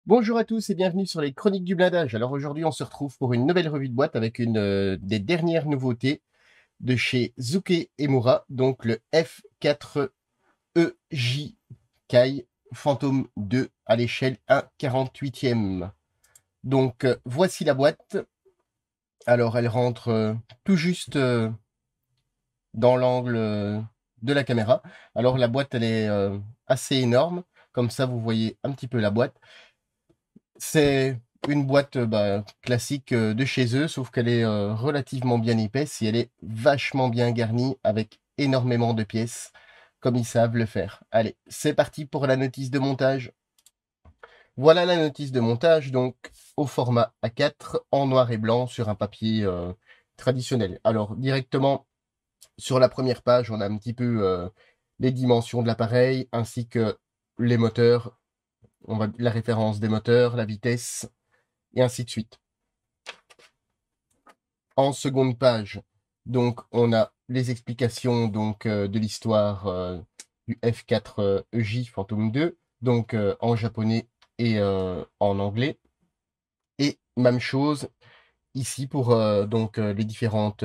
Bonjour à tous et bienvenue sur les Chroniques du blindage. Alors aujourd'hui, on se retrouve pour une nouvelle revue de boîte avec une des dernières nouveautés de chez Zuke Emura, donc le F4EJ Kai Phantom 2 à l'échelle 1/48e. Donc voici la boîte. Alors elle rentre tout juste dans l'angle de la caméra. Alors la boîte elle est assez énorme, comme ça vous voyez un petit peu la boîte. C'est une boîte classique de chez eux, sauf qu'elle est relativement bien épaisse et elle est vachement bien garnie avec énormément de pièces, comme ils savent le faire. Allez, c'est parti pour la notice de montage. Voilà la notice de montage, donc au format A4, en noir et blanc, sur un papier traditionnel. Alors, directement sur la première page, on a un petit peu les dimensions de l'appareil, ainsi que les moteurs, la référence des moteurs, la vitesse, et ainsi de suite. En seconde page, donc on a les explications de l'histoire du F4EJ Phantom 2, donc en japonais et en anglais. Et même chose ici pour les différentes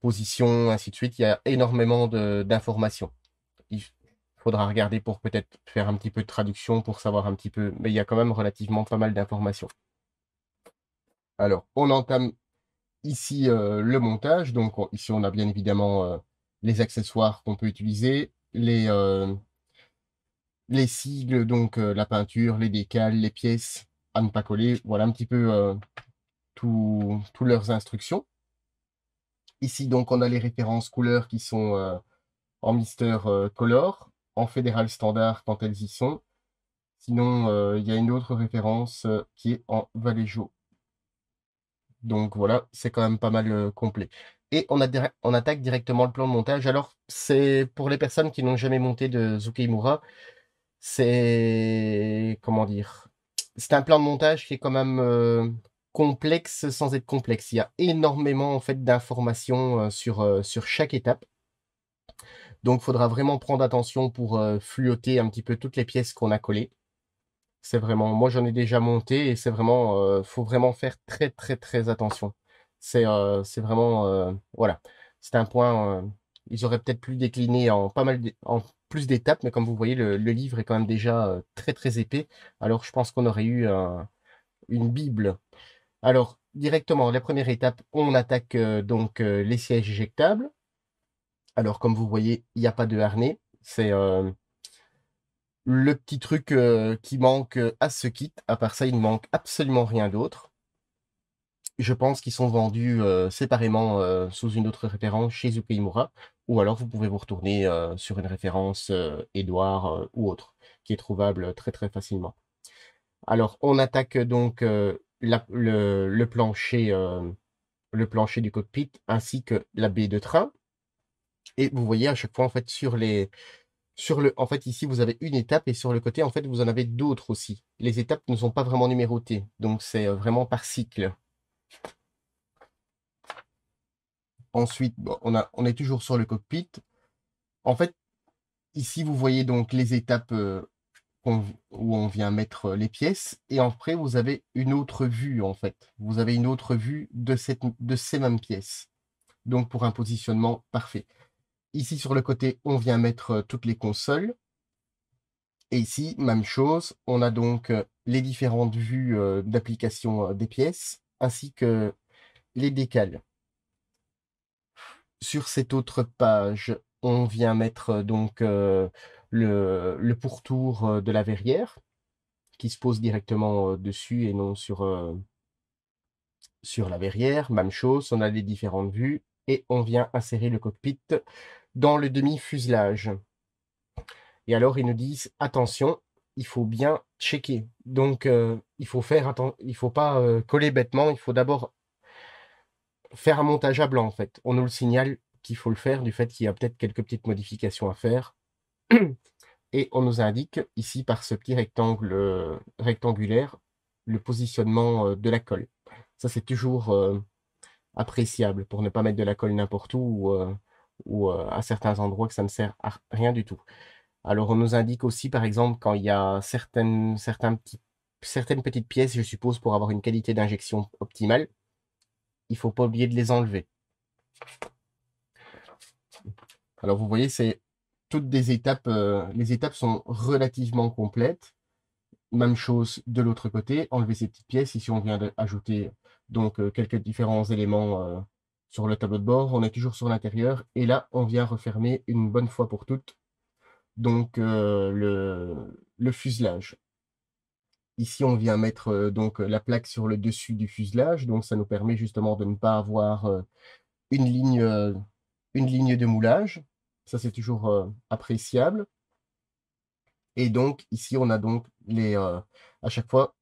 positions, ainsi de suite. Il y a énormément d'informations. Il faudra regarder pour peut-être faire un petit peu de traduction pour savoir un petit peu, mais il y a quand même relativement pas mal d'informations. Alors, on entame ici le montage. Donc ici, on a bien évidemment les accessoires qu'on peut utiliser, les sigles, donc la peinture, les décals, les pièces à ne pas coller. Voilà un petit peu toutes leurs instructions. Ici, donc, on a les références couleurs qui sont en Mister Color, en Fédéral Standard quand elles y sont. Sinon, il y a une autre référence qui est en Vallejo. Donc voilà, c'est quand même pas mal complet. Et on attaque directement le plan de montage. Alors, c'est pour les personnes qui n'ont jamais monté de Zukeimura, c'est comment dire? C'est un plan de montage qui est quand même complexe sans être complexe. Il y a énormément en fait d'informations sur chaque étape. Donc, il faudra vraiment prendre attention pour fluoter un petit peu toutes les pièces qu'on a collées. C'est vraiment, moi j'en ai déjà monté et c'est vraiment, faut vraiment faire très, très, très attention. C'est vraiment, voilà. C'est un point, ils auraient peut-être pu décliner en pas mal en plus d'étapes, mais comme vous voyez, le livre est quand même déjà très, très épais. Alors je pense qu'on aurait eu une bible. Alors, directement, la première étape, on attaque les sièges éjectables. Alors, comme vous voyez, il n'y a pas de harnais. C'est le petit truc qui manque à ce kit. À part ça, il ne manque absolument rien d'autre. Je pense qu'ils sont vendus séparément sous une autre référence chez Zukeimura. Ou alors vous pouvez vous retourner sur une référence Edouard ou autre, qui est trouvable très très facilement. Alors on attaque donc le plancher du cockpit ainsi que la baie de train. Et vous voyez à chaque fois en fait en fait, ici, vous avez une étape et sur le côté, en fait, vous en avez d'autres aussi. Les étapes ne sont pas vraiment numérotées, donc c'est vraiment par cycle. Ensuite, bon, on est toujours sur le cockpit. En fait, ici, vous voyez donc les étapes où on vient mettre les pièces. Et après, vous avez une autre vue, en fait. Vous avez une autre vue de ces mêmes pièces. Donc, pour un positionnement parfait. Ici, sur le côté, on vient mettre toutes les consoles. Et ici, même chose, on a donc les différentes vues d'application des pièces, ainsi que les décals. Sur cette autre page, on vient mettre le pourtour de la verrière, qui se pose directement dessus et non sur la verrière. Même chose, on a les différentes vues, et on vient insérer le cockpit dans le demi-fuselage. Et alors, ils nous disent, attention, il faut bien checker. Donc, il faut pas coller bêtement. Il faut d'abord faire un montage à blanc, en fait. On nous le signale qu'il faut le faire du fait qu'il y a peut-être quelques petites modifications à faire. Et on nous indique ici par ce petit rectangle rectangulaire le positionnement de la colle. Ça, c'est toujours appréciable pour ne pas mettre de la colle n'importe où ou à certains endroits que ça ne sert à rien du tout. Alors, on nous indique aussi, par exemple, quand il y a certains petits certaines petites pièces, je suppose, pour avoir une qualité d'injection optimale, il faut pas oublier de les enlever. Alors vous voyez, c'est toutes des étapes, les étapes sont relativement complètes. Même chose de l'autre côté, enlever ces petites pièces. Ici, on vient d'ajouter donc quelques différents éléments sur le tableau de bord. On est toujours sur l'intérieur et là, on vient refermer une bonne fois pour toutes donc le fuselage. Ici, on vient mettre donc la plaque sur le dessus du fuselage, donc ça nous permet justement de ne pas avoir une ligne, une ligne de moulage. Ça, c'est toujours appréciable. Et donc ici, on a donc à chaque fois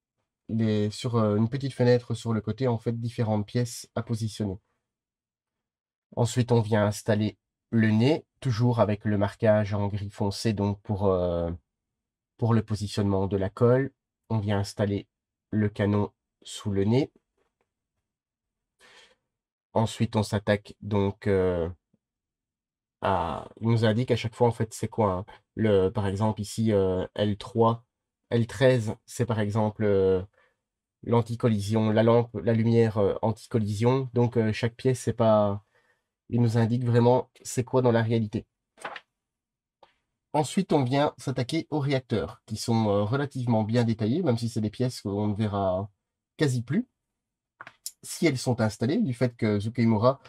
sur une petite fenêtre sur le côté, en fait, différentes pièces à positionner. Ensuite, on vient installer le nez, toujours avec le marquage en gris foncé, donc pour le positionnement de la colle. On vient installer le canon sous le nez. Ensuite, on s'attaque donc il nous indique à chaque fois, en fait, c'est quoi, hein. Par exemple, ici, L3, L13, c'est par exemple l'anti-collision, la lampe, la lumière anti-collision. Donc, chaque pièce, c'est pas. Il nous indique vraiment c'est quoi dans la réalité. Ensuite, on vient s'attaquer aux réacteurs, qui sont relativement bien détaillés, même si c'est des pièces qu'on ne verra quasi plus. Si elles sont installées, du fait que Zukeimura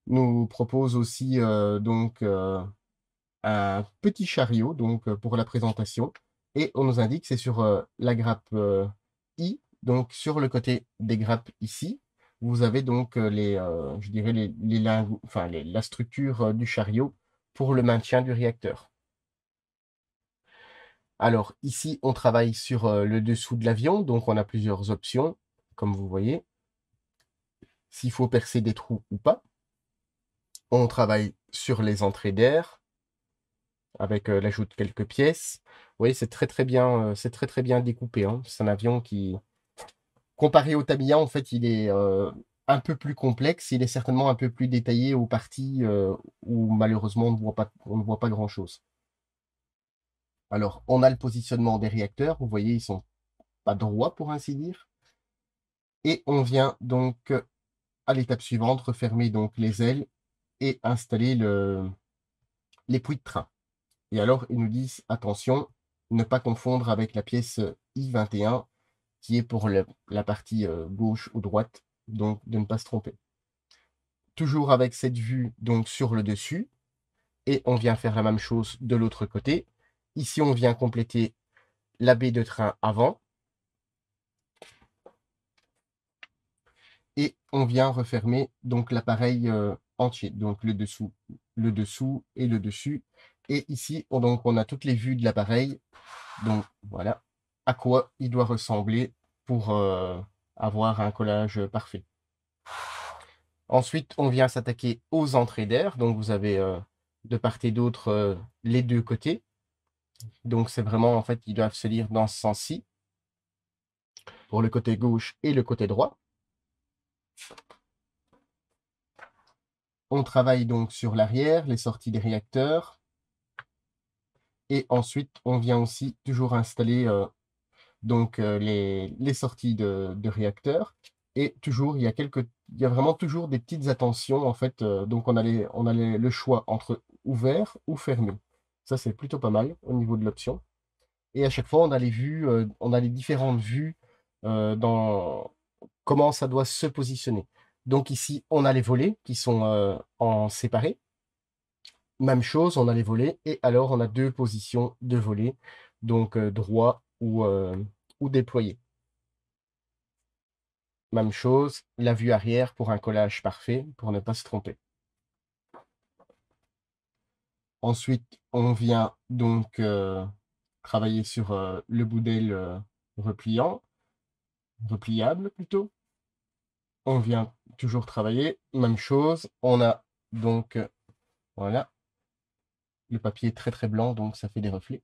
nous propose aussi donc un petit chariot donc pour la présentation et on nous indique que c'est sur la grappe I, donc sur le côté des grappes ici, vous avez donc je dirais les lingots, enfin la structure du chariot pour le maintien du réacteur. Alors ici, on travaille sur le dessous de l'avion, donc on a plusieurs options, comme vous voyez, s'il faut percer des trous ou pas. On travaille sur les entrées d'air, avec l'ajout de quelques pièces. Vous voyez, c'est très bien découpé, hein. C'est un avion qui, comparé au Tamiya, en fait, il est un peu plus complexe. Il est certainement un peu plus détaillé aux parties où malheureusement on ne voit pas grand-chose. Alors, on a le positionnement des réacteurs. Vous voyez, ils sont pas droits pour ainsi dire. Et on vient donc à l'étape suivante refermer donc les ailes et installer les poulies de train. Et alors, ils nous disent, attention, ne pas confondre avec la pièce I21, qui est pour la partie gauche ou droite, donc de ne pas se tromper. Toujours avec cette vue donc sur le dessus, et on vient faire la même chose de l'autre côté. Ici, on vient compléter la baie de train avant, et on vient refermer donc l'appareil entier, donc le dessous et le dessus. Et ici, donc, on a toutes les vues de l'appareil. Donc voilà à quoi il doit ressembler pour avoir un collage parfait. Ensuite, on vient s'attaquer aux entrées d'air. Donc vous avez de part et d'autre les deux côtés. Donc c'est vraiment, en fait, ils doivent se lire dans ce sens-ci, pour le côté gauche et le côté droit. On travaille donc sur l'arrière, les sorties des réacteurs. Et ensuite, on vient aussi toujours installer donc les sorties de réacteurs. Et toujours, il y a vraiment toujours des petites attentions, en fait. Donc, on a le choix entre ouvert ou fermé. Ça, c'est plutôt pas mal au niveau de l'option. Et à chaque fois, on a les vues, on a les différentes vues dans comment ça doit se positionner. Donc ici, on a les volets qui sont en séparé. Même chose, on a les volets et alors on a deux positions de volets, donc droit ou déployé. Même chose, la vue arrière pour un collage parfait, pour ne pas se tromper. Ensuite, on vient donc travailler sur le bout d'aile repliable plutôt. On vient toujours travailler, même chose. On a donc, voilà, le papier est très très blanc, donc ça fait des reflets.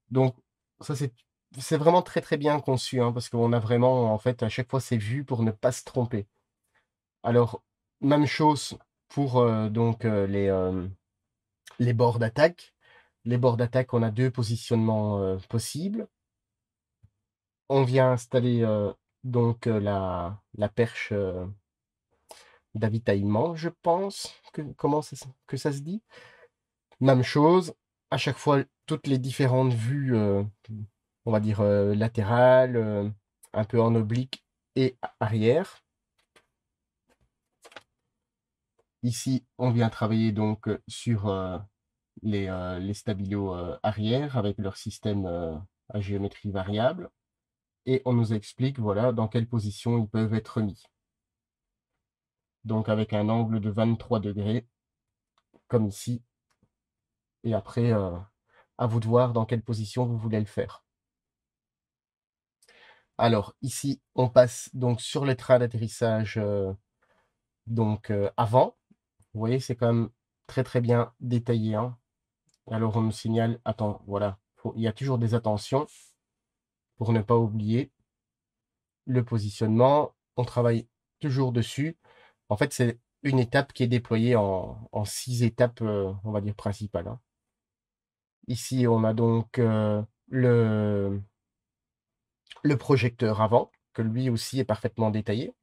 Donc ça c'est vraiment très très bien conçu, hein, parce qu'on a vraiment, en fait, à chaque fois c'est vu pour ne pas se tromper. Alors, même chose pour donc les bords d'attaque. Les bords d'attaque, on a deux positionnements possibles. on vient installer donc la perche d'avitaillement, je pense, que ça se dit. Même chose, à chaque fois, toutes les différentes vues, on va dire latérales, un peu en oblique et arrière. Ici, on vient travailler donc sur les stabilos arrière avec leur système à géométrie variable. Et on nous explique, voilà, dans quelle position ils peuvent être mis. Donc avec un angle de 23 degrés, comme ici. Et après, à vous de voir dans quelle position vous voulez le faire. Alors ici, on passe donc sur les trains d'atterrissage avant. Vous voyez, c'est quand même très très bien détaillé, hein. Alors on nous signale, attends, voilà, il y a toujours des attentions pour ne pas oublier le positionnement. On travaille toujours dessus. En fait, c'est une étape qui est déployée en 6 étapes, on va dire, principales, hein. Ici, on a donc le projecteur avant, que lui aussi est parfaitement détaillé.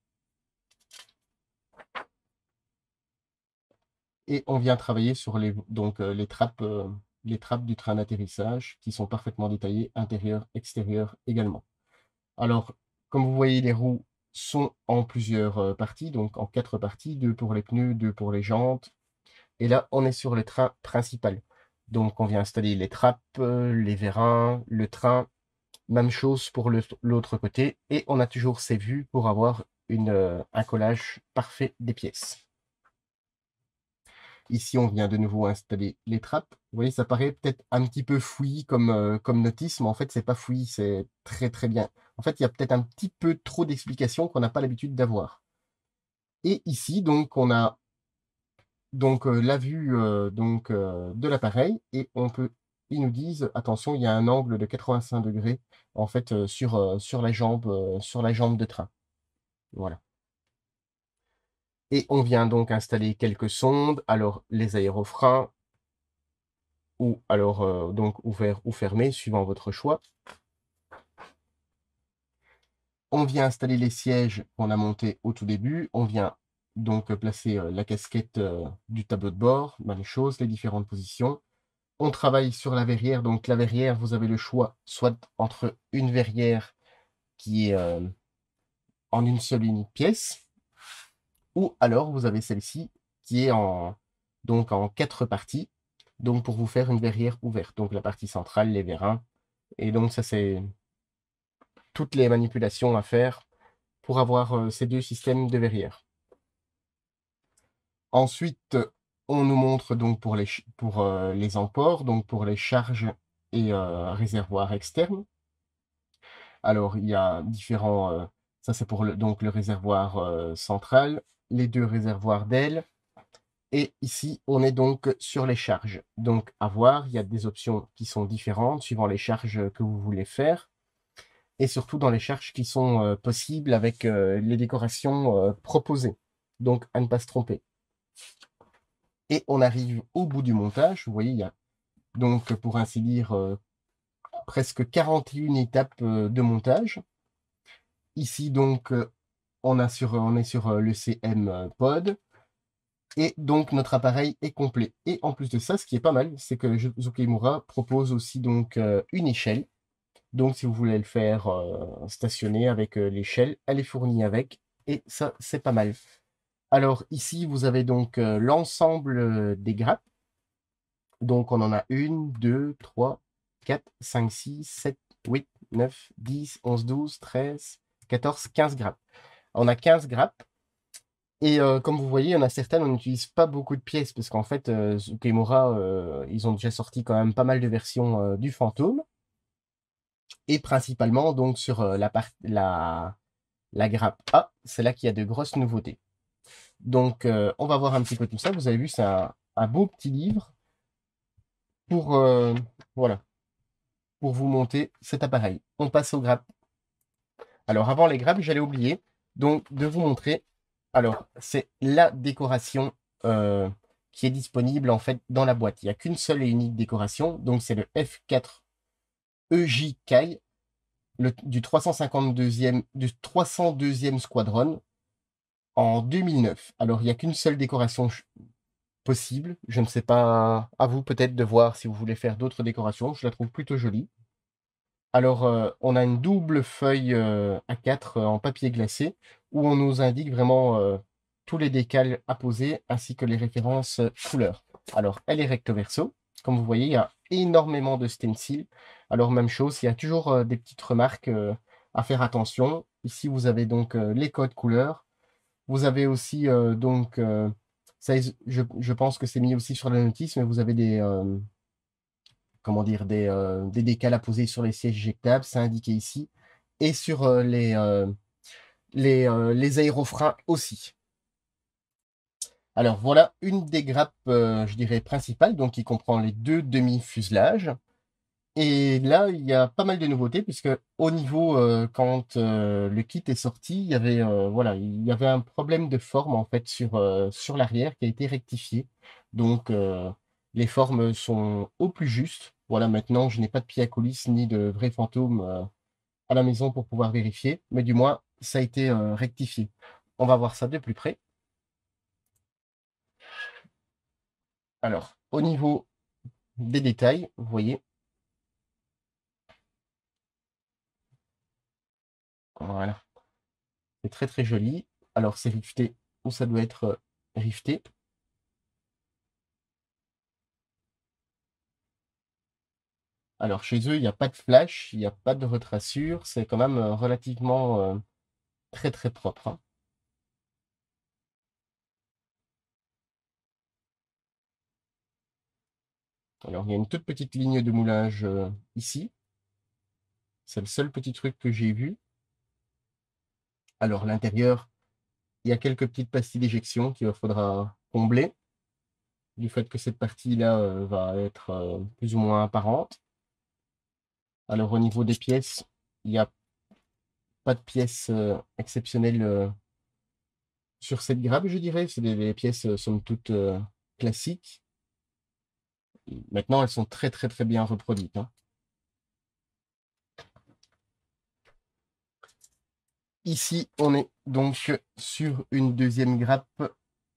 Et on vient travailler sur les trappes du train d'atterrissage qui sont parfaitement détaillées, intérieur, extérieur également. Alors, comme vous voyez, les roues sont en plusieurs parties, donc en 4 parties, 2 pour les pneus, 2 pour les jantes. Et là, on est sur le train principal. Donc, on vient installer les trappes, les vérins, le train. Même chose pour l'autre côté. Et on a toujours ces vues pour avoir un collage parfait des pièces. Ici, on vient de nouveau installer les trappes. Vous voyez, ça paraît peut-être un petit peu fouillis comme notice, mais en fait, c'est pas fouillis, c'est très très bien. En fait, il y a peut-être un petit peu trop d'explications qu'on n'a pas l'habitude d'avoir. Et ici, donc, on a donc la vue de l'appareil et ils nous disent, attention, il y a un angle de 85 degrés en fait sur la jambe de train. Voilà. Et on vient donc installer quelques sondes, alors les aérofreins, ou alors donc ouvert ou fermé, suivant votre choix. On vient installer les sièges qu'on a montés au tout début. On vient donc placer la casquette du tableau de bord, même chose, les différentes positions. On travaille sur la verrière. Donc la verrière, vous avez le choix soit entre une verrière qui est en une seule unique pièce, ou alors vous avez celle-ci qui est donc en 4 parties, donc pour vous faire une verrière ouverte. Donc la partie centrale, les vérins. Et donc ça, c'est toutes les manipulations à faire pour avoir ces 2 systèmes de verrière. Ensuite, on nous montre donc pour les emports, donc pour les charges et réservoirs externes. Alors, il y a différents, ça c'est pour donc le réservoir central, les 2 réservoirs d'ailes. Et ici, on est donc sur les charges. Donc, à voir, il y a des options qui sont différentes suivant les charges que vous voulez faire. Et surtout dans les charges qui sont possibles avec les décorations proposées. Donc, à ne pas se tromper. Et on arrive au bout du montage. Vous voyez, il y a donc, pour ainsi dire, presque 41 étapes de montage. Ici, donc, on est sur le CM Pod. Et donc, notre appareil est complet. Et en plus de ça, ce qui est pas mal, c'est que Zoukei-Mura propose aussi donc une échelle. Donc, si vous voulez le faire stationner avec l'échelle, elle est fournie avec. Et ça, c'est pas mal. Alors, ici, vous avez donc l'ensemble des grappes. Donc, on en a 1, 2, 3, 4, 5, 6, 7, 8, 9, 10, 11, 12, 13, 14, 15 grappes. On a 15 grappes. Et comme vous voyez, il y en a certaines, on n'utilise pas beaucoup de pièces parce qu'en fait, Zoukei-Mura, ils ont déjà sorti quand même pas mal de versions du fantôme. Et principalement, donc, sur la grappe A, c'est là qu'il y a de grosses nouveautés. Donc, on va voir un petit peu tout ça. Vous avez vu, c'est un beau petit livre pour, voilà, pour vous monter cet appareil. On passe aux grappes. Alors, avant les grappes, j'allais oublier donc de vous montrer. Alors, c'est la décoration qui est disponible en fait dans la boîte. Il n'y a qu'une seule et unique décoration. Donc, c'est le F4 EJ Kai. du 302e Squadron en 2009. Alors, il n'y a qu'une seule décoration possible. Je ne sais pas, à vous peut-être de voir si vous voulez faire d'autres décorations. Je la trouve plutôt jolie. Alors, on a une double feuille A4 en papier glacé où on nous indique vraiment tous les décals à poser ainsi que les références couleurs. Alors, elle est recto verso. Comme vous voyez, il y a énormément de stencils. Alors, même chose, il y a toujours des petites remarques à faire attention. Ici, vous avez donc les codes couleurs. Vous avez aussi donc, ça, je pense que c'est mis aussi sur la notice, mais vous avez des, comment dire, des décals à poser sur les sièges éjectables, c'est indiqué ici, et sur les aérofreins aussi. Alors voilà une des grappes, je dirais, principales, donc qui comprend les deux demi-fuselages. Et là, il y a pas mal de nouveautés, puisque au niveau, quand le kit est sorti, il y avait, voilà, il y avait un problème de forme en fait sur l'arrière qui a été rectifié. Donc, les formes sont au plus juste. Voilà, maintenant, je n'ai pas de pied à coulisse ni de vrais fantômes à la maison pour pouvoir vérifier, mais du moins, ça a été rectifié. On va voir ça de plus près. Alors, au niveau des détails, vous voyez, voilà, c'est très très joli. Alors, c'est rifté où ça doit être rifté. Alors, chez eux, il n'y a pas de flash, il n'y a pas de retrassure, c'est quand même relativement très très propre, hein. Alors, il y a une toute petite ligne de moulage ici, c'est le seul petit truc que j'ai vu. Alors, l'intérieur, il y a quelques petites pastilles d'éjection qu'il faudra combler, du fait que cette partie-là va être plus ou moins apparente. Alors, au niveau des pièces, il n'y a pas de pièces exceptionnelles sur cette grappe, je dirais. C'est des pièces, somme toute, classiques. Maintenant, elles sont très, très, très bien reproduites, hein. Ici, on est donc sur une deuxième grappe.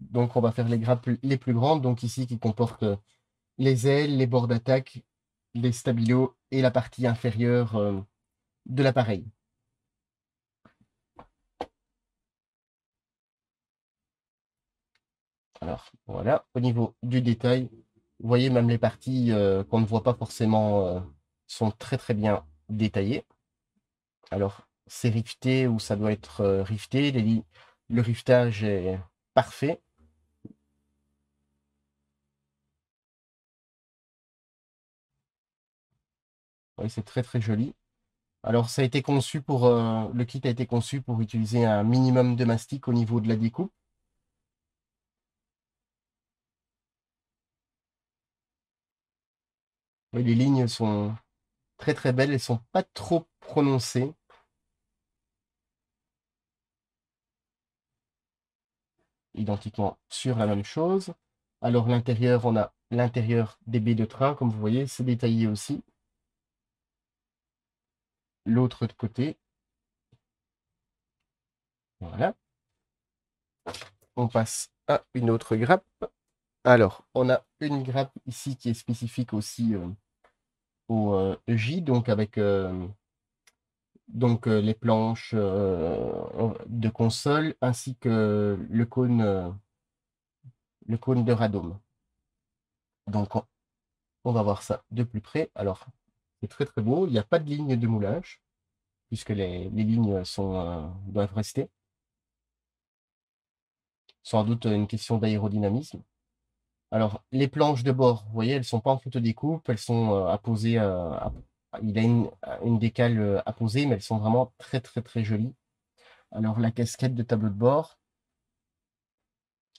Donc, on va faire les grappes les plus grandes. Donc, ici, qui comportent les ailes, les bords d'attaque, les stabilos et la partie inférieure de l'appareil. Alors, voilà. Au niveau du détail, vous voyez même les parties qu'on ne voit pas forcément sont très, très bien détaillées. Alors, c'est rifté ou ça doit être rifté. Le riftage est parfait. Oui, c'est très très joli. Alors, ça a été conçu pour, le kit a été conçu pour utiliser un minimum de mastic au niveau de la découpe. Oui, les lignes sont très très belles, elles sont pas trop prononcées. Identiquement sur la même chose. Alors, l'intérieur, on a l'intérieur des baies de train, comme vous voyez, c'est détaillé aussi. L'autre côté, voilà. On passe à une autre grappe. Alors, on a une grappe ici qui est spécifique aussi au J, donc avec les planches de console ainsi que le cône de radome. Donc, on va voir ça de plus près. Alors, c'est très très beau. Il n'y a pas de ligne de moulage puisque les lignes doivent rester. Sans doute une question d'aérodynamisme. Alors, les planches de bord, vous voyez, elles sont pas en photo-découpe, elles sont apposées, il a une décale apposée, mais elles sont vraiment très très très jolies. Alors, la casquette de tableau de bord,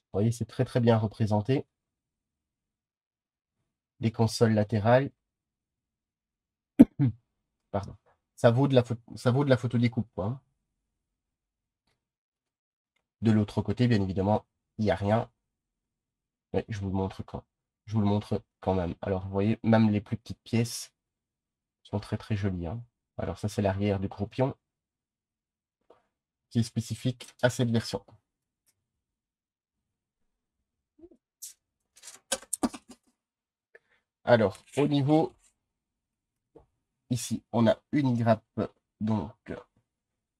vous voyez, c'est très très bien représenté. Les consoles latérales, pardon, ça vaut de la photo-découpe, quoi, hein. De l'autre côté, bien évidemment, il n'y a rien. Mais je vous le montre je vous le montre quand même. Alors, vous voyez, même les plus petites pièces sont très très jolies, hein. Alors ça, c'est l'arrière du croupion qui est spécifique à cette version. Alors, au niveau, ici, on a une grappe donc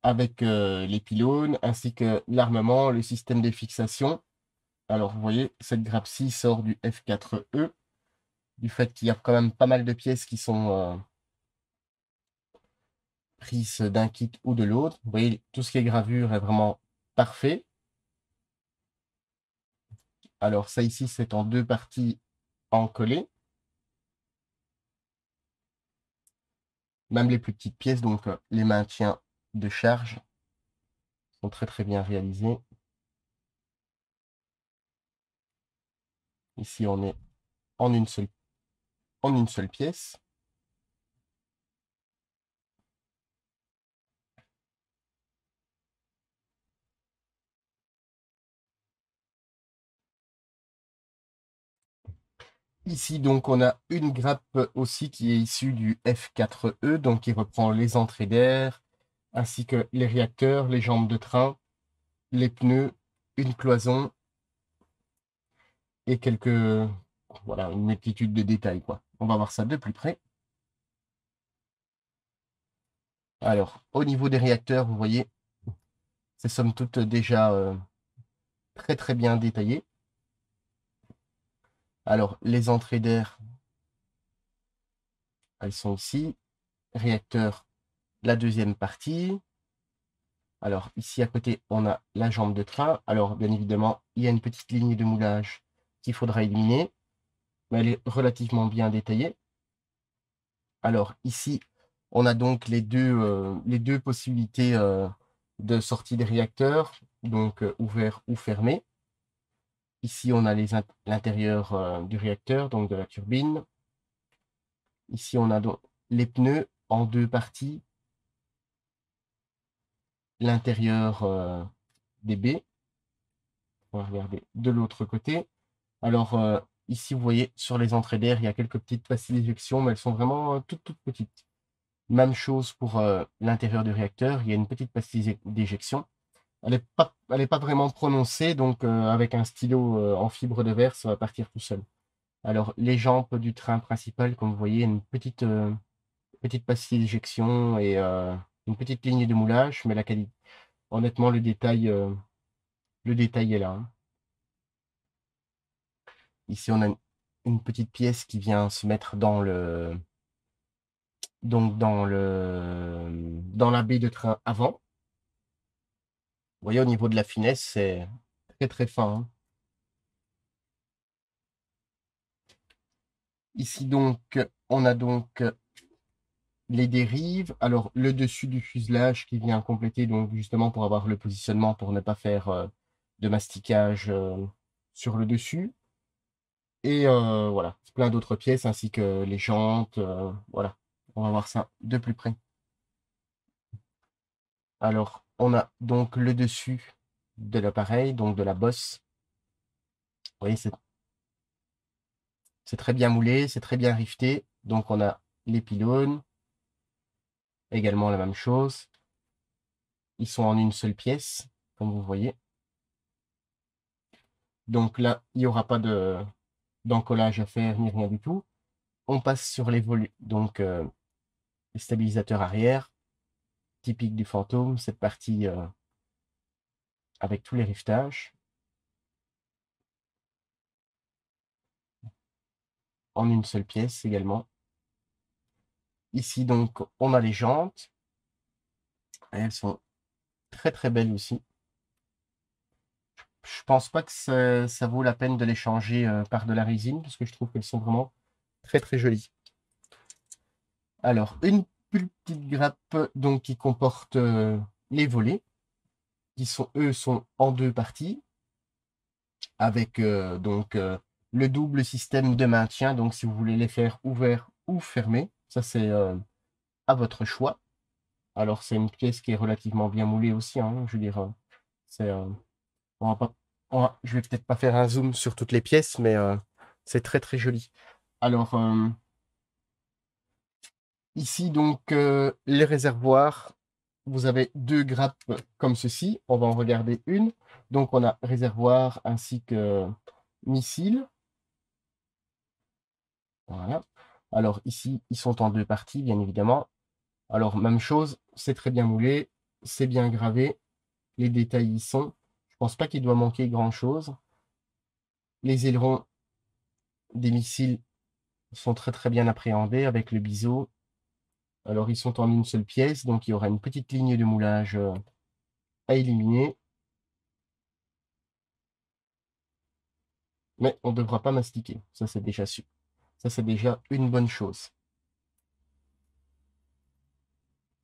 avec les pylônes ainsi que l'armement, le système de fixation. Alors, vous voyez, cette grappe-ci sort du F4E, du fait qu'il y a quand même pas mal de pièces qui sont prises d'un kit ou de l'autre. Vous voyez, tout ce qui est gravure est vraiment parfait. Alors, ça ici, c'est en 2 parties en collé. Même les plus petites pièces, donc les maintiens de charge, sont très très bien réalisés. Ici, on est en une seule pièce. Ici, donc, on a une grappe aussi qui est issue du F4E, donc qui reprend les entrées d'air, ainsi que les réacteurs, les jambes de train, les pneus, une cloison et voilà, une multitude de détails, quoi. On va voir ça de plus près. Alors, au niveau des réacteurs, vous voyez, c'est somme toute déjà très très bien détaillé. Alors, les entrées d'air, elles sont ici. Réacteur, la deuxième partie. Alors, ici à côté, on a la jambe de train. Alors, bien évidemment, il y a une petite ligne de moulage qu'il faudra éliminer, mais elle est relativement bien détaillée. Alors, ici, on a donc les deux possibilités de sortie des réacteurs, donc ouvert ou fermé. Ici, on a l'intérieur du réacteur, donc de la turbine. Ici, on a donc les pneus en 2 parties, l'intérieur des baies. On va regarder de l'autre côté. Alors, ici, vous voyez, sur les entrées d'air, il y a quelques petites pastilles d'éjection, mais elles sont vraiment toutes petites. Même chose pour l'intérieur du réacteur, il y a une petite pastille d'éjection. Elle est pas vraiment prononcée, donc avec un stylo en fibre de verre, ça va partir tout seul. Alors, les jambes du train principal, comme vous voyez, une petite pastille d'éjection et une petite ligne de moulage, mais la qualité, honnêtement, le détail est là, hein. Ici, on a une petite pièce qui vient se mettre dans la baie de train avant. Vous voyez, au niveau de la finesse, c'est très très fin, hein. Ici donc, on a donc les dérives. Alors, le dessus du fuselage qui vient compléter, donc justement pour avoir le positionnement, pour ne pas faire de masticage sur le dessus. Et voilà, plein d'autres pièces ainsi que les jantes. Voilà, on va voir ça de plus près. Alors, on a donc le dessus de l'appareil, donc de la bosse. Vous voyez, c'est très bien moulé, c'est très bien rifté. Donc, on a les pylônes, également la même chose. Ils sont en une seule pièce, comme vous voyez. Donc là, il n'y aura pas d'encollage à faire, ni rien du tout. On passe sur donc les stabilisateurs arrière, typique du Fantôme, cette partie avec tous les riftages, en une seule pièce également. Ici, donc, on a les jantes. Elles sont très très belles aussi. Je pense pas que ça vaut la peine de les changer par de la résine, parce que je trouve qu'elles sont vraiment très très jolies. Alors, une plus petite grappe donc, qui comporte les volets, qui sont en 2 parties, avec donc le double système de maintien. Donc, si vous voulez les faire ouverts ou fermés, ça c'est à votre choix. Alors, c'est une pièce qui est relativement bien moulée aussi, hein, je veux dire, c'est, on va pas, je vais peut-être pas faire un zoom sur toutes les pièces, mais c'est très très joli. Alors, Ici, donc, les réservoirs, vous avez deux grappes comme ceci. On va en regarder une. Donc, on a réservoir ainsi que missile. Voilà. Alors ici, ils sont en deux parties, bien évidemment. Alors, même chose, c'est très bien moulé, c'est bien gravé, les détails y sont. Je pense pas qu'il doit manquer grand-chose. Les ailerons des missiles sont très très bien appréhendés avec le biseau. Alors, ils sont en une seule pièce, donc il y aura une petite ligne de moulage à éliminer. Mais on ne devra pas mastiquer, ça c'est déjà su. Ça c'est déjà une bonne chose.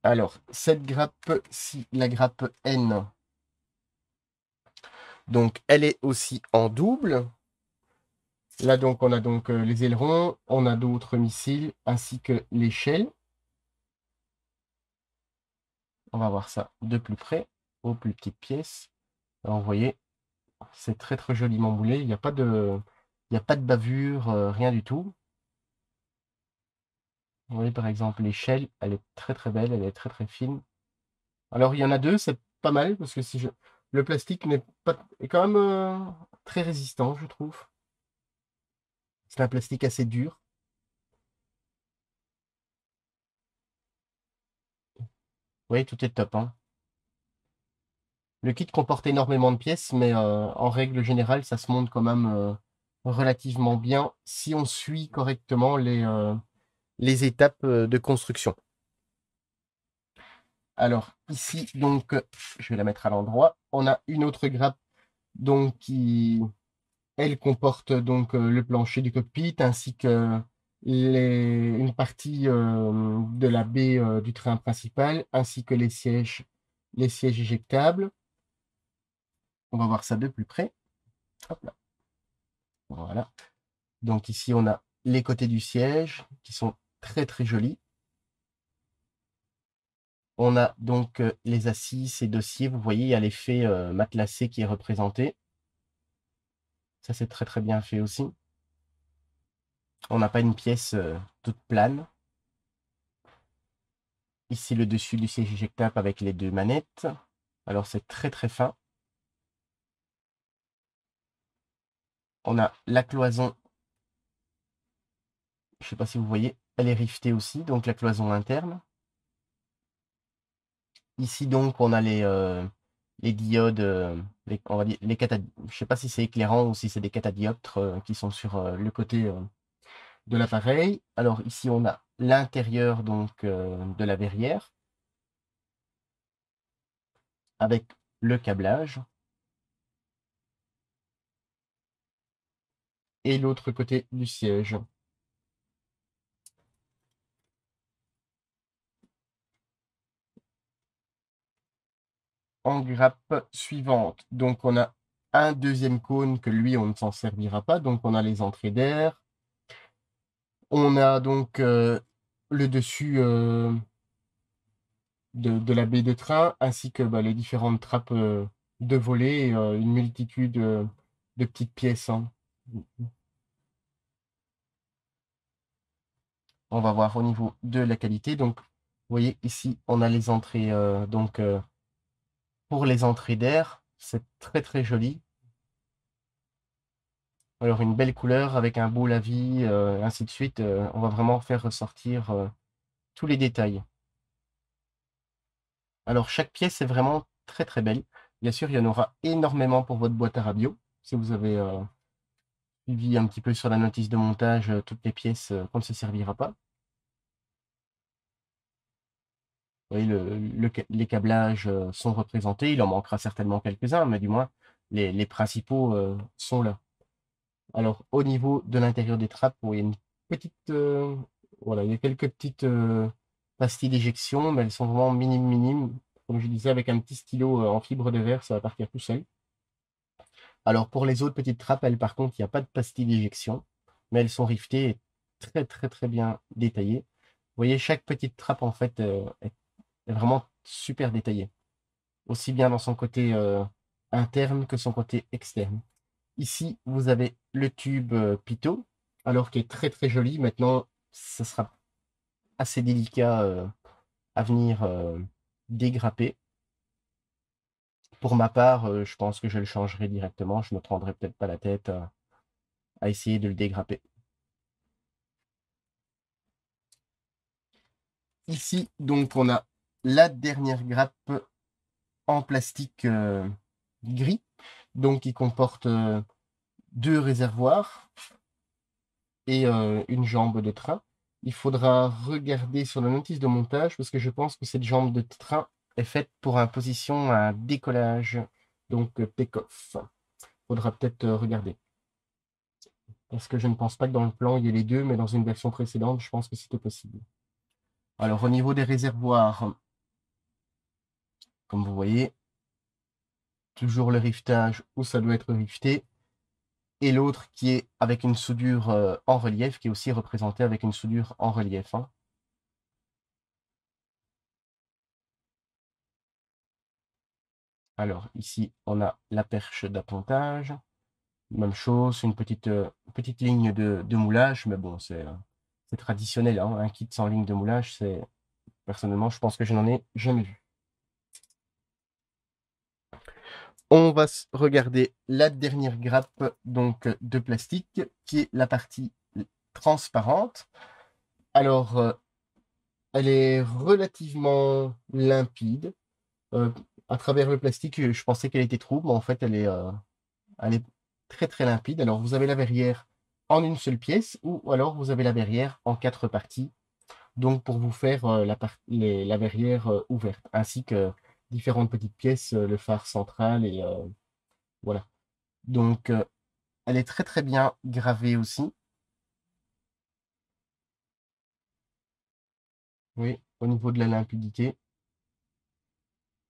Alors, cette grappe-ci, la grappe N, donc elle est aussi en double. Là donc on a donc les ailerons, on a d'autres missiles ainsi que l'échelle. On va voir ça de plus près, aux plus petites pièces. Alors vous voyez, c'est très très joliment moulé, il n'y a pas de, il n'y a pas de bavure, rien du tout. Vous voyez par exemple l'échelle, elle est très très belle, elle est très très fine. Alors il y en a deux, c'est pas mal parce que si je... le plastique n'est pas est quand même très résistant, je trouve. C'est un plastique assez dur. Vous voyez, tout est top, hein. Le kit comporte énormément de pièces, mais en règle générale, ça se monte quand même relativement bien si on suit correctement les étapes de construction. Alors ici, donc, je vais la mettre à l'endroit. On a une autre grappe donc qui, elle, comporte donc le plancher du cockpit ainsi que une partie de la baie du train principal ainsi que les sièges éjectables. On va voir ça de plus près. Hop là. Voilà. Donc ici, on a les côtés du siège qui sont très très jolis. On a donc les assises et dossiers. Vous voyez, il y a l'effet matelassé qui est représenté. Ça, c'est très très bien fait aussi. On n'a pas une pièce toute plane. Ici, le dessus du siège éjectable avec les deux manettes. Alors, c'est très très fin. On a la cloison. Je ne sais pas si vous voyez, elle est rivetée aussi, donc la cloison interne. Ici, donc, on a les diodes, on va dire, je ne sais pas si c'est éclairant ou si c'est des catadioptres qui sont sur le côté de l'appareil. Alors ici, on a l'intérieur donc de la verrière avec le câblage et l'autre côté du siège. En grappe suivante, donc on a un deuxième cône que lui, on ne s'en servira pas. Donc on a les entrées d'air. On a donc le dessus de la baie de train, ainsi que bah, les différentes trappes de volée, et, une multitude de petites pièces, hein. On va voir au niveau de la qualité. Donc, vous voyez ici, on a les entrées, donc pour les entrées d'air, c'est très très joli. Alors une belle couleur avec un beau lavis, ainsi de suite. On va vraiment faire ressortir tous les détails. Alors chaque pièce est vraiment très très belle. Bien sûr, il y en aura énormément pour votre boîte à radio. Si vous avez suivi un petit peu sur la notice de montage toutes les pièces qu'on ne se servira pas. Vous voyez, les câblages sont représentés. Il en manquera certainement quelques-uns, mais du moins, les principaux sont là. Alors, au niveau de l'intérieur des trappes, il y a une petite, voilà, il y a quelques petites pastilles d'éjection, mais elles sont vraiment minimes, minimes. Comme je disais, avec un petit stylo en fibre de verre, ça va partir tout seul. Alors, pour les autres petites trappes, elles, par contre, il n'y a pas de pastilles d'éjection, mais elles sont rivetées et très, très, très bien détaillées. Vous voyez, chaque petite trappe, en fait, est vraiment super détaillée. Aussi bien dans son côté interne que son côté externe. Ici, vous avez le tube Pitot, alors qui est très très joli. Maintenant, ça sera assez délicat à venir dégrapper. Pour ma part, je pense que je le changerai directement. Je me prendrai peut-être pas la tête à essayer de le dégrapper. Ici, donc, on a la dernière grappe en plastique gris, donc qui comporte 2 réservoirs et une jambe de train. Il faudra regarder sur la notice de montage parce que je pense que cette jambe de train est faite pour position à décollage, donc take-off. Faudra peut-être regarder. Parce que je ne pense pas que dans le plan il y ait les deux, mais dans une version précédente, je pense que c'était possible. Alors au niveau des réservoirs, comme vous voyez, toujours le riftage où ça doit être rifté, et l'autre qui est avec une soudure en relief, qui est aussi représenté avec une soudure en relief. Hein. Alors ici, on a la perche d'appontage. Même chose, une petite ligne de moulage, mais bon, c'est traditionnel. Hein. Un kit sans ligne de moulage, c'est personnellement, je pense que je n'en ai jamais vu. On va regarder la dernière grappe donc, de plastique, qui est la partie transparente. Alors, elle est relativement limpide. À travers le plastique, je pensais qu'elle était trouble, mais en fait, elle est très très limpide. Alors, vous avez la verrière en une seule pièce, ou alors vous avez la verrière en 4 parties. Donc, pour vous faire la verrière ouverte, ainsi que différentes petites pièces, le phare central, et voilà. Donc, elle est très très bien gravée aussi. Oui, au niveau de la limpidité.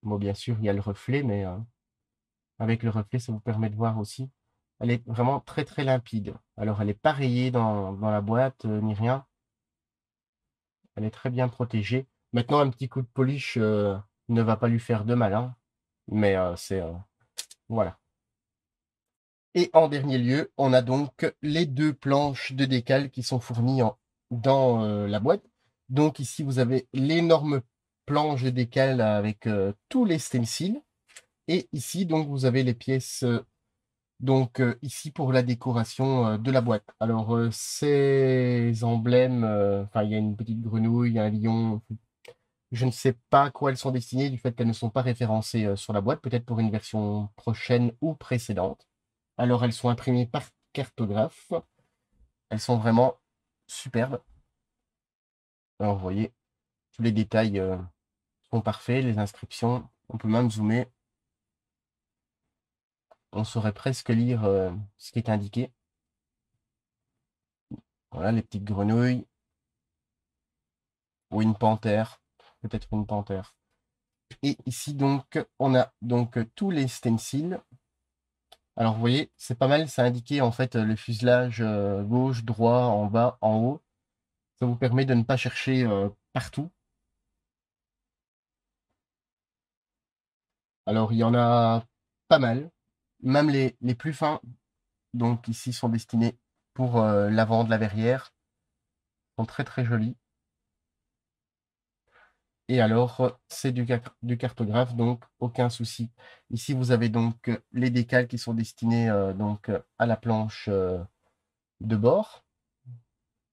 Bon, bien sûr, il y a le reflet, mais avec le reflet, ça vous permet de voir aussi. Elle est vraiment très très limpide. Alors, elle est pas rayée dans la boîte, ni rien. Elle est très bien protégée. Maintenant, un petit coup de polish ne va pas lui faire de mal, hein. Mais c'est... voilà. Et en dernier lieu, on a donc les 2 planches de décal qui sont fournies dans la boîte. Donc ici, vous avez l'énorme planche de décal avec tous les stencils. Et ici, donc, vous avez les pièces, donc ici pour la décoration de la boîte. Alors, ces emblèmes, enfin, il y a une petite grenouille, un lion. Je ne sais pas à quoi elles sont destinées du fait qu'elles ne sont pas référencées sur la boîte, peut-être pour une version prochaine ou précédente. Alors, elles sont imprimées par cartographe. Elles sont vraiment superbes. Alors, vous voyez, tous les détails sont parfaits, les inscriptions. On peut même zoomer. On saurait presque lire ce qui est indiqué. Voilà, les petites grenouilles. Ou une panthère. Peut-être une panthère. Et ici, donc, on a donc tous les stencils. Alors, vous voyez, c'est pas mal. Ça indiqué en fait le fuselage gauche, droit, en bas, en haut. Ça vous permet de ne pas chercher partout. Alors, il y en a pas mal. Même les plus fins, donc ici, sont destinés pour l'avant de la verrière. Ils sont très très jolis. Et alors, c'est du cartographe, donc aucun souci. Ici, vous avez donc les décals qui sont destinés donc à la planche de bord.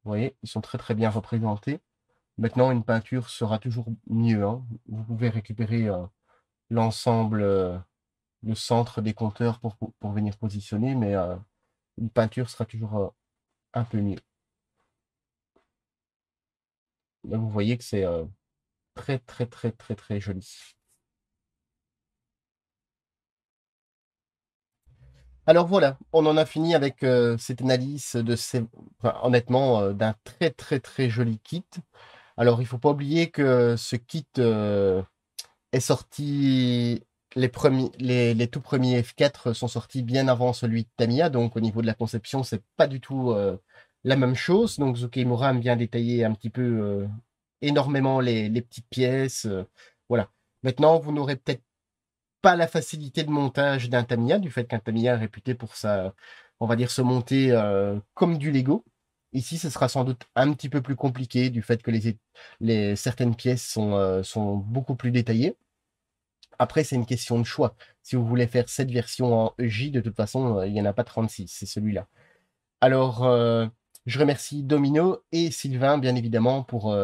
Vous voyez, ils sont très très bien représentés. Maintenant, une peinture sera toujours mieux, hein. Vous pouvez récupérer l'ensemble, le centre des compteurs pour venir positionner, mais une peinture sera toujours un peu mieux. Là, vous voyez que c'est très très très très très joli. Alors voilà, on en a fini avec cette analyse de enfin, honnêtement, d'un très très très joli kit. Alors il faut pas oublier que ce kit est sorti, les tout premiers F4 sont sortis bien avant celui de Tamiya, donc au niveau de la conception, c'est pas du tout la même chose. Donc Zukimura aime bien détailler un petit peu énormément les petites pièces. Voilà. Maintenant, vous n'aurez peut-être pas la facilité de montage d'un Tamiya, du fait qu'un Tamiya est réputé pour sa, on va dire, se monter comme du Lego. Ici, ce sera sans doute un petit peu plus compliqué du fait que certaines pièces sont beaucoup plus détaillées. Après, c'est une question de choix. Si vous voulez faire cette version en EJ, de toute façon, il y en a pas 36, c'est celui-là. Alors, je remercie Domino et Sylvain, bien évidemment, pour,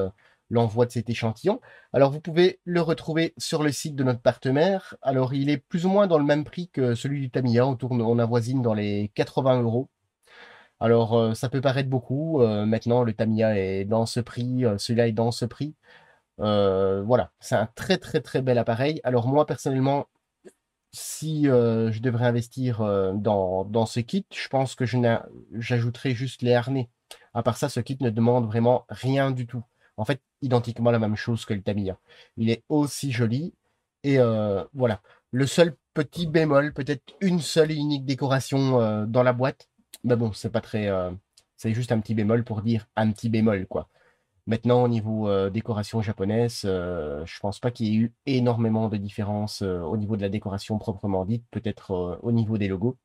l'envoi de cet échantillon. Alors, vous pouvez le retrouver sur le site de notre partenaire. Alors, il est plus ou moins dans le même prix que celui du Tamiya, on avoisine dans les 80 €. Alors, ça peut paraître beaucoup, maintenant le Tamiya est dans ce prix, celui-là est dans ce prix. Voilà, c'est un très, très, très bel appareil. Alors moi, personnellement, si, je devrais investir, dans ce kit, je pense que j'ajouterais juste les harnais. À part ça, ce kit ne demande vraiment rien du tout. En fait, identiquement la même chose que le Tamiya. Il est aussi joli et voilà. Le seul petit bémol, peut-être une seule et unique décoration, dans la boîte, mais bon, c'est juste un petit bémol pour dire un petit bémol, quoi. Maintenant, au niveau, décoration japonaise, je pense pas qu'il y ait eu énormément de différences, au niveau de la décoration proprement dite, peut-être, au niveau des logos.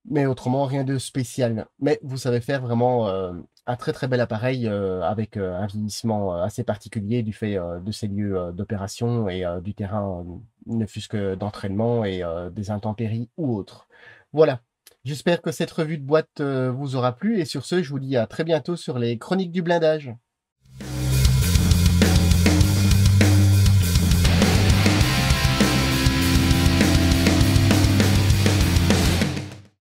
Mais autrement, rien de spécial. Mais vous savez faire vraiment, un très, très bel appareil, avec, un vieillissement, assez particulier du fait, de ces lieux, d'opération et du terrain, ne fût-ce que d'entraînement et des intempéries ou autres. Voilà. J'espère que cette revue de boîte, vous aura plu et sur ce, je vous dis à très bientôt sur les Chroniques du blindage.